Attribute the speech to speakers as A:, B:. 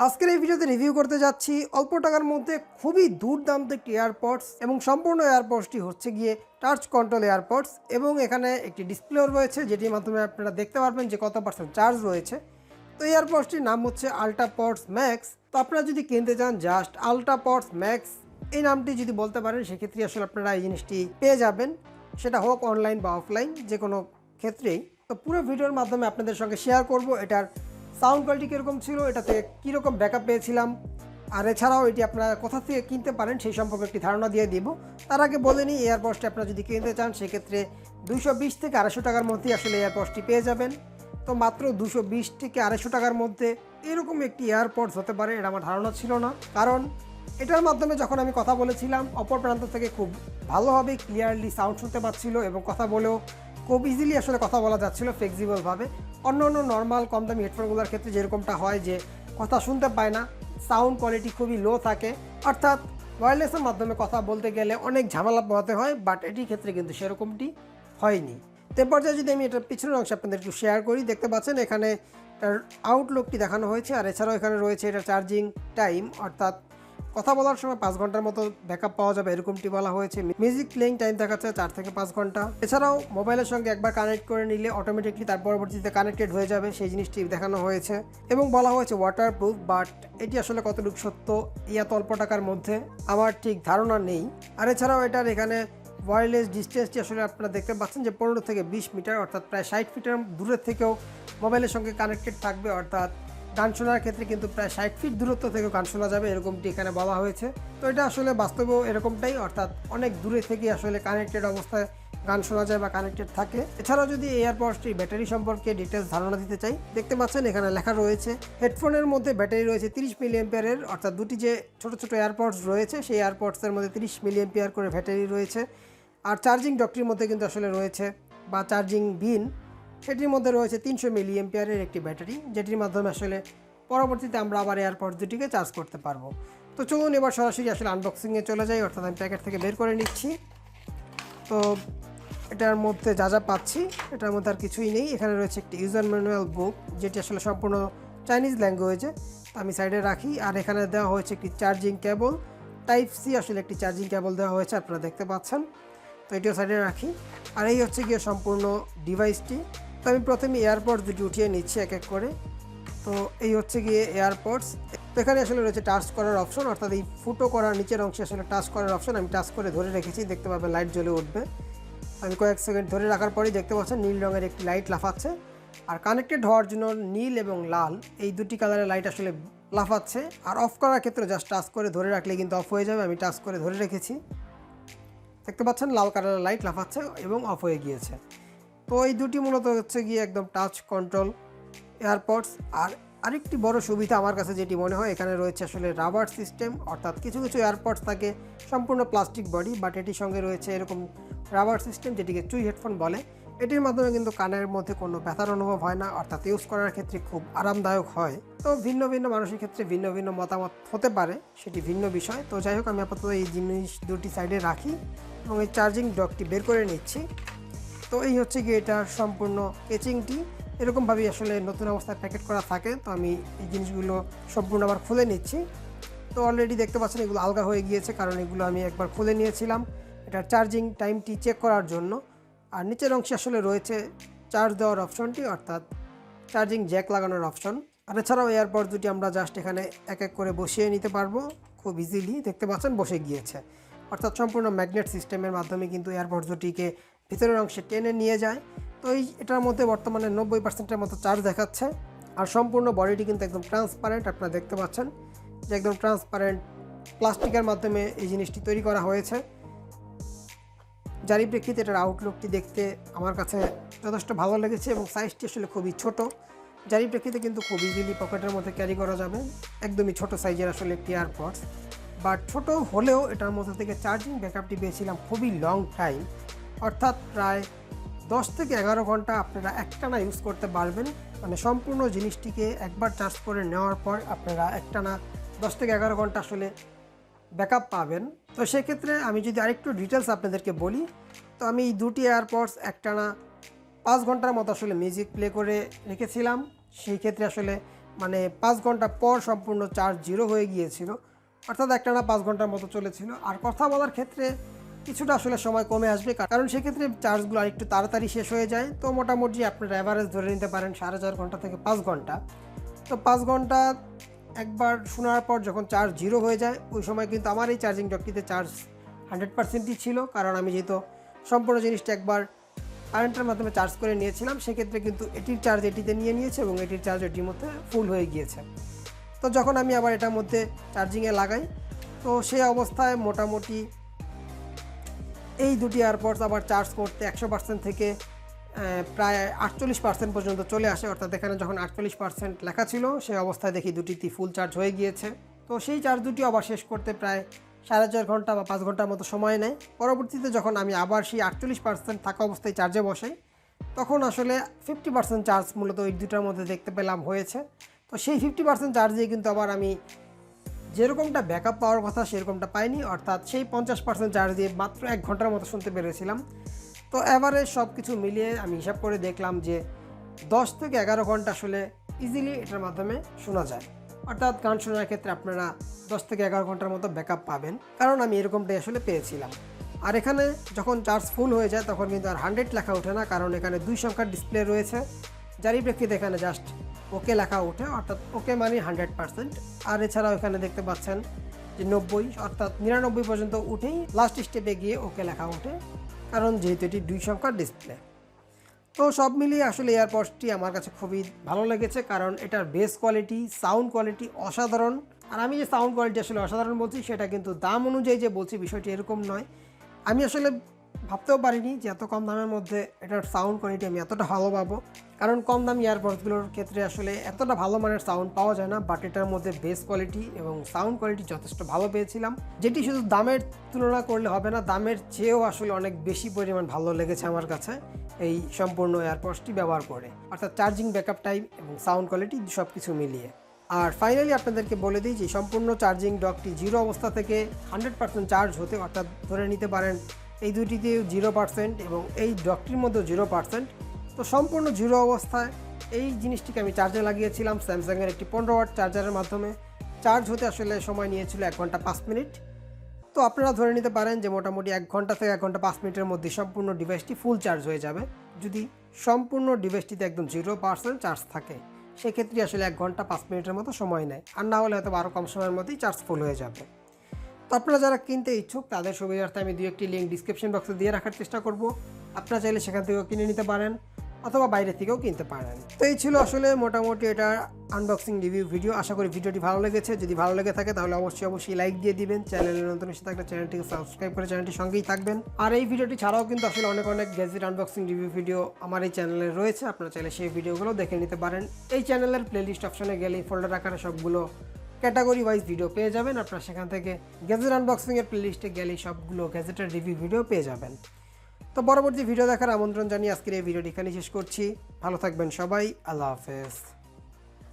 A: আজকের এই ভিডিওতে রিভিউ করতে যাচ্ছি অল্প টাকার মধ্যে খুবই দুর্দান্ত একটি এয়ারপডস এবং সম্পূর্ণ এয়ারপডসটি হচ্ছে গিয়ে টাচ কন্ট্রোল এয়ারপডস এবং এখানে একটি ডিসপ্লেও রয়েছে যেটির মাধ্যমে আপনারা দেখতে পারবেন যে কত % চার্জ রয়েছে। তো এয়ারপডসটির নাম হচ্ছে আল্ট্রাপডস ম্যাক্স। তো আপনারা যদি কিনতে চান জাস্ট আল্ট্রাপডস ম্যাক্স এই নামটি যদি বলতে পারেন সেক্ষেত্রে আসলে আপনারা এই জিনিসটি পেয়ে যাবেন, সেটা হোক অনলাইন বা অফলাইন যে কোনো ক্ষেত্রেই। তো পুরো ভিডিওর মাধ্যমে আপনাদের সঙ্গে শেয়ার করব এটার সাউন্ড কোয়ালিটি কীরকম ছিল, এটাতে কীরকম ব্যাকআপ পেয়েছিলাম, আর এছাড়াও এটি আপনারা কোথা থেকে কিনতে পারেন সেই সম্পর্কে একটি ধারণা দিয়ে দিব। তার আগে বলে নিই এয়ারপডসটি আপনারা যদি কিনতে চান সেক্ষেত্রে 220 থেকে 250 টাকার মধ্যেই আসলে এয়ারপডসটি পেয়ে যাবেন। তো মাত্র 220 থেকে 250 টাকার মধ্যে এরকম একটি এয়ারপডস হতে পারে এটা আমার ধারণা ছিল না, কারণ এটার মাধ্যমে যখন আমি কথা বলেছিলাম অপর প্রান্ত থেকে খুব ভালোভাবে ক্লিয়ারলি সাউন্ড শুনতে পাচ্ছিল এবং কথা বলেও খুব ইজিলি আসলে কথা বলা যাচ্ছিল ফ্লেক্সিবলভাবে। অন্য নর্মাল কম দামি হেডফোনগুলোর ক্ষেত্রে যেরকমটা হয় যে কথা শুনতে পায় না, সাউন্ড কোয়ালিটি খুবই লো থাকে, অর্থাৎ ওয়্যারলেসের মাধ্যমে কথা বলতে গেলে অনেক ঝামেলা পোহাতে হয়, বাট এটির ক্ষেত্রে কিন্তু সেরকমটি হয়নি। তো পর্যায়ে যদি আমি এটার পিছনের অংশ আপনাদের একটু শেয়ার করি, দেখতে পাচ্ছেন এখানে এটার আউটলুকটি দেখানো হয়েছে, আর এছাড়াও এখানে রয়েছে এটা চার্জিং টাইম, অর্থাৎ কথা বলার সময় 5 ঘন্টার মতো ব্যাকআপ পাওয়া যাবে এরকমটি বলা হয়েছে। মিউজিক প্লেইং টাইম দেখাচ্ছে 4 থেকে 5 ঘন্টা। এছাড়াও মোবাইলের সঙ্গে একবার কানেক্ট করে নিলে অটোমেটিকলি তার পরবর্তীতে কানেক্টেড হয়ে যাবে সেই জিনিসটি দেখানো হয়েছে এবং বলা হয়েছে ওয়াটারপ্রুফ, বাট এটি আসলে কতটুকু সত্য এত অল্প টাকার মধ্যে আমার ঠিক ধারণা নেই। আর এছাড়াও এটার এখানে ওয়্যারলেস ডিস্টেন্সটি আসলে আপনারা দেখতে পাচ্ছেন যে 15 থেকে 20 মিটার, অর্থাৎ প্রায় 60 ফিটের দূরের থেকেও মোবাইলের সঙ্গে কানেক্টেড থাকবে, অর্থাৎ গান শোনার ক্ষেত্রে কিন্তু প্রায় 60 ফিট দূরত্ব থেকে গান শোনা যাবে এরকমটি এখানে বলা হয়েছে। তো এটা আসলে বাস্তবেও এরকমটাই, অর্থাৎ অনেক দূরে থেকে আসলে কানেক্টেড অবস্থায় গান শোনা যায় বা কানেক্টেড থাকে। এছাড়াও যদি এয়ারপডসটির ব্যাটারি সম্পর্কে ডিটেলস ধারণা দিতে চাই, দেখতে পাচ্ছেন এখানে লেখা রয়েছে হেডফোনের মধ্যে ব্যাটারি রয়েছে 30 মিলিঅ্যাম্পিয়ারের, অর্থাৎ দুটি যে ছোট ছোট এয়ারপডস রয়েছে সেই এয়ারপডসের মধ্যে 30 মিলিঅ্যাম্পিয়ার করে ব্যাটারি রয়েছে। আর চার্জিং ডকটির মধ্যে কিন্তু আসলে রয়েছে বা চার্জিং বিন সেটির মধ্যে রয়েছে 300 মিলিঅ্যাম্পিয়ারের একটি ব্যাটারি, যেটির মাধ্যমে আসলে পরবর্তীতে আমরা আবার এয়ারপডস দুটিকে চার্জ করতে পারবো। তো চলুন এবার সরাসরি আসলে আনবক্সিংয়ে চলে যাই, অর্থাৎ আমি প্যাকেট থেকে বের করে নিচ্ছি। তো এটার মধ্যে যা যা পাচ্ছি এটার মধ্যে আর কিছুই নেই। এখানে রয়েছে একটি ইউজার ম্যানুয়াল বুক যেটি আসলে সম্পূর্ণ চাইনিজ ল্যাঙ্গুয়েজে, আমি সাইডে রাখি। আর এখানে দেওয়া হয়েছে একটি চার্জিং কেবল, টাইপ সি আসলে একটি চার্জিং কেবল দেওয়া হয়েছে আপনারা দেখতে পাচ্ছেন। তো এটিও সাইডে রাখি। আর এই হচ্ছে গিয়ে সম্পূর্ণ ডিভাইসটি। তো আমি প্রথমে এয়ারপডস দুটি উঠিয়ে নিচ্ছি এক এক করে। তো এই হচ্ছে গিয়ে এয়ারপডস। তো এখানে আসলে রয়েছে টাচ করার অপশন, অর্থাৎ এই ফুটো করার নিচের অংশে আসলে টাচ করার অপশন। আমি টাচ করে ধরে রেখেছি, দেখতে পাবেন লাইট জ্বলে উঠবে। আমি কয়েক সেকেন্ড ধরে রাখার পরেই দেখতে পাচ্ছেন নীল রঙের একটি লাইট লাফাচ্ছে। আর কানেক্টেড হওয়ার জন্য নীল এবং লাল এই দুটি কালারের লাইট আসলে লাফাচ্ছে। আর অফ করার ক্ষেত্রে জাস্ট টাচ করে ধরে রাখলে কিন্তু অফ হয়ে যাবে। আমি টাচ করে ধরে রেখেছি, দেখতে পাচ্ছেন লাল কালারের লাইট লাফাচ্ছে এবং অফ হয়ে গিয়েছে। তো এই দুটি মূলত হচ্ছে গিয়ে একদম টাচ কন্ট্রোল এয়ারপডস। আর আরেকটি বড় সুবিধা আমার কাছে যেটি মনে হয়, এখানে রয়েছে আসলে রাবার সিস্টেম, অর্থাৎ কিছু কিছু এয়ারপডস থাকে সম্পূর্ণ প্লাস্টিক বডি, বাট এটির সঙ্গে রয়েছে এরকম রাবার সিস্টেম যেটিকে চুই হেডফোন বলে। এটির মাধ্যমে কিন্তু কানের মধ্যে কোনো ব্যথার অনুভব হয় না, অর্থাৎ ইউজ করার ক্ষেত্রে খুব আরামদায়ক হয়। তো ভিন্ন ভিন্ন মানুষের ক্ষেত্রে ভিন্ন ভিন্ন মতামত হতে পারে, সেটি ভিন্ন বিষয়। তো যাই হোক, আমি আপাতত এই জিনিস দুটি সাইডে রাখি এবং এই চার্জিং ডকটি বের করে নিচ্ছি। তো এই হচ্ছে গিয়ে এটার সম্পূর্ণ কেচিংটি, এরকমভাবেই আসলে নতুন অবস্থায় প্যাকেট করা থাকে। তো আমি এই জিনিসগুলো সম্পূর্ণ আবার খুলে নিচ্ছি। তো অলরেডি দেখতে পাচ্ছেন এগুলো আলগা হয়ে গিয়েছে, কারণ এগুলো আমি একবার খুলে নিয়েছিলাম এটার চার্জিং টাইমটি চেক করার জন্য। আর নিচের অংশে আসলে রয়েছে চার্জ দেওয়ার অপশনটি, অর্থাৎ চার্জিং জ্যাক লাগানোর অপশন। আর এছাড়াও এয়ারপড দুটি আমরা জাস্ট এখানে এক এক করে বসিয়ে নিতে পারবো খুব ইজিলি, দেখতে পাচ্ছেন বসে গিয়েছে। অর্থাৎ সম্পূর্ণ ম্যাগনেট সিস্টেমের মাধ্যমে কিন্তু এয়ারপড দুটিকে ভিতরের অংশে টেনে নিয়ে যায়। তো এটার মধ্যে বর্তমানে 90%-এর মতো চার্জ দেখাচ্ছে। আর সম্পূর্ণ বডিটি কিন্তু একদম ট্রান্সপারেন্ট, আপনারা দেখতে পাচ্ছেন যে একদম ট্রান্সপারেন্ট প্লাস্টিকের মাধ্যমে এই জিনিসটি তৈরি করা হয়েছে। যারই প্রেক্ষিতে এটার আউটলুকটি দেখতে আমার কাছে যথেষ্ট ভালো লেগেছে এবং সাইজটি আসলে খুবই ছোট, যারই প্রেক্ষিতে কিন্তু খুব ইজিলি পকেটের মধ্যে ক্যারি করা যাবে। একদমই ছোট সাইজের আসলে একটি এয়ারপডস, বাট ছোট হলেও এটার মধ্যে থেকে চার্জিং ব্যাকআপটি পেয়েছিলাম খুবই লং টাইম, অর্থাৎ প্রায় 10 থেকে 11 ঘন্টা আপনারা একটানা ইউজ করতে পারবেন। মানে সম্পূর্ণ জিনিসটিকে একবার চার্জ করে নেওয়ার পর আপনারা একটানা 10 থেকে 11 ঘন্টা আসলে ব্যাকআপ পাবেন। তো সেক্ষেত্রে আমি যদি আরেকটু ডিটেলস আপনাদেরকে বলি, তো আমি এই দুটি এয়ারপডস একটানা 5 ঘন্টার মতো আসলে মিউজিক প্লে করে রেখেছিলাম। সেই ক্ষেত্রে আসলে মানে 5 ঘন্টা পর সম্পূর্ণ চার্জ জিরো হয়ে গিয়েছিল, অর্থাৎ একটানা 5 ঘন্টার মতো চলেছিল। আর কথা বলার ক্ষেত্রে কিছুটা আসলে সময় কমে আসবে, কারণ সেক্ষেত্রে চার্জগুলো আরেকটু তাড়াতাড়ি শেষ হয়ে যায়। তো মোটামুটি আপনারা অ্যাভারেজ ধরে নিতে পারেন 4.5 ঘন্টা থেকে 5 ঘন্টা। তো 5 ঘন্টা একবার শোনার পর যখন চার্জ জিরো হয়ে যায়, ওই সময় কিন্তু আমার এই চার্জিং ডকটিতে চার্জ 100%ই ছিল, কারণ আমি যেহেতু সম্পূর্ণ জিনিসটা একবার কারেন্টের মাধ্যমে চার্জ করে নিয়েছিলাম, সেক্ষেত্রে কিন্তু এটির চার্জ এটিতে নিয়ে নিয়েছে এবং এটির চার্জ এটির মধ্যে ফুল হয়ে গিয়েছে। তো যখন আমি আবার এটার মধ্যে চার্জিংয়ে লাগাই, তো সেই অবস্থায় মোটামুটি এই দুটি এয়ারপডস আবার চার্জ করতে 100% থেকে প্রায় 48% পর্যন্ত চলে আসে। অর্থাৎ এখানে যখন 48% লেখা ছিল, সেই অবস্থায় দেখি দুটিতে ফুল চার্জ হয়ে গিয়েছে। তো সেই চার্জ দুটি আবার শেষ করতে প্রায় 4.5 ঘন্টা বা 5 ঘন্টার মতো সময় নেয়। পরবর্তীতে যখন আমি আবার সেই 48% থাকা অবস্থায় চার্জে বসাই, তখন আসলে 50% চার্জ মূলত এই দুটার মধ্যে দেখতে পেলাম হয়েছে। তো সেই 50% চার্জ দিয়ে কিন্তু আবার আমি যেরকমটা ব্যাকআপ পাওয়ার কথা সেরকমটা পাইনি, অর্থাৎ সেই 50% চার্জ দিয়ে মাত্র 1 ঘন্টার মতো শুনতে পেরেছিলাম। তো এভারেজ সব কিছু মিলিয়ে আমি হিসাব করে দেখলাম যে 10 থেকে 11 ঘন্টা আসলে ইজিলি এটার মাধ্যমে শোনা যায়। অর্থাৎ গান শোনার ক্ষেত্রে আপনারা 10 থেকে 11 ঘন্টার মতো ব্যাকআপ পাবেন, কারণ আমি এরকমটাই আসলে পেয়েছিলাম। আর এখানে যখন চার্জ ফুল হয়ে যায় তখন কিন্তু আর 100 লেখা ওঠে না, কারণ এখানে 2 সংখ্যার ডিসপ্লে রয়েছে, যারই প্রেক্ষিতে এখানে জাস্ট ওকে লেখা ওঠে, অর্থাৎ ওকে মানে 100%। আর এছাড়াও এখানে দেখতে পাচ্ছেন যে 90 অর্থাৎ 99 পর্যন্ত উঠেই লাস্ট স্টেপে গিয়ে ওকে লেখা ওঠে, কারণ যেহেতু এটি 2 সংখ্যার ডিসপ্লে। তো সব মিলিয়ে আসলে এয়ারপডসটি আমার কাছে খুবই ভালো লেগেছে, কারণ এটার বেস কোয়ালিটি, সাউন্ড কোয়ালিটি অসাধারণ। আর আমি যে সাউন্ড কোয়ালিটি আসলে অসাধারণ বলছি, সেটা কিন্তু দাম অনুযায়ী যে বলছি বিষয়টি এরকম নয়। আমি আসলে ভাবতেও পারিনি যে এত কম দামের মধ্যে এটার সাউন্ড কোয়ালিটি আমি এতটা ভালো পাবো, কারণ কম দামি এয়ারপডসগুলোর ক্ষেত্রে আসলে এতটা ভালো মানের সাউন্ড পাওয়া যায় না। বাট এটার মধ্যে বেস কোয়ালিটি এবং সাউন্ড কোয়ালিটি যথেষ্ট ভালো পেয়েছিলাম, যেটি শুধু দামের তুলনা করলে হবে না, দামের চেয়েও আসলে অনেক বেশি পরিমাণ ভালো লেগেছে আমার কাছে এই সম্পূর্ণ এয়ারপডসটি ব্যবহার করে, অর্থাৎ চার্জিং ব্যাকআপ টাইম এবং সাউন্ড কোয়ালিটি সব কিছু মিলিয়ে। আর ফাইনালি আপনাদেরকে বলে দিই যে সম্পূর্ণ চার্জিং ডকটি জিরো অবস্থা থেকে 100% চার্জ হতে, অর্থাৎ ধরে নিতে পারেন এই দুটিতে 0% এবং এই ডকটির মধ্যেও 0%। তো সম্পূর্ণ জিরো অবস্থায় এই জিনিসটিকে আমি চার্জে লাগিয়েছিলাম স্যামসাংয়ের একটি 15 ওয়াট চার্জারের মাধ্যমে। চার্জ হতে আসলে সময় নিয়েছিল 1 ঘন্টা 5 মিনিট। তো আপনারা ধরে নিতে পারেন যে মোটামুটি 1 ঘন্টা থেকে 1 ঘন্টা 5 মিনিটের মধ্যে সম্পূর্ণ ডিভাইসটি ফুল চার্জ হয়ে যাবে, যদি সম্পূর্ণ ডিভাইসটিতে একদম 0% চার্জ থাকে। সেক্ষেত্রে আসলে 1 ঘন্টা 5 মিনিটের মতো সময় নেয়, আর না হলে হয়তো আরও কম সময়ের মধ্যেই চার্জ ফুল হয়ে যাবে। তো আপনারা যারা কিনতে ইচ্ছুক তাদের সুবিধার্থে আমি 2-1টি লিঙ্ক ডিসক্রিপশন বক্সে দিয়ে রাখার চেষ্টা করব। আপনারা চাইলে সেখান থেকেও কিনে নিতে পারেন অথবা বাইরে থেকেও কিনতে পারেন। তো এই ছিল আসলে মোটামুটি এটার আনবক্সিং রিভিউ ভিডিও। আশা করি ভিডিওটি ভালো লেগেছে। যদি ভালো লেগে থাকে তাহলে অবশ্যই লাইক দিয়ে দিবেন। চ্যানেলে নতুন এসে থাকলে চ্যানেলটিকে সাবস্ক্রাইব করে চ্যানেলটির সঙ্গেই থাকবেন। আর এই ভিডিওটি ছাড়াও কিন্তু আসলে অনেক গ্যাজেট আনবক্সিং রিভিউ ভিডিও আমার এই চ্যানেলে রয়েছে, আপনারা চাইলে সেই ভিডিওগুলো দেখে নিতে পারেন। এই চ্যানেলের প্লেলিস্ট অপশনে গেলেই ফোল্ডার আকারে সবগুলো ক্যাটাগরি ওয়াইজ ভিডিও পেয়ে যাবেন। আপনারা সেখান থেকে গ্যাজেট আনবক্সিংয়ের প্লেলিস্টে গেলেই সবগুলো গ্যাজেটের রিভিউ ভিডিও পেয়ে যাবেন। তো পরবর্তী ভিডিও দেখার আমন্ত্রণ জানিয়ে আজকের এই ভিডিওটি এখানে শেষ করছি। ভালো থাকবেন সবাই, আল্লাহ হাফেজ।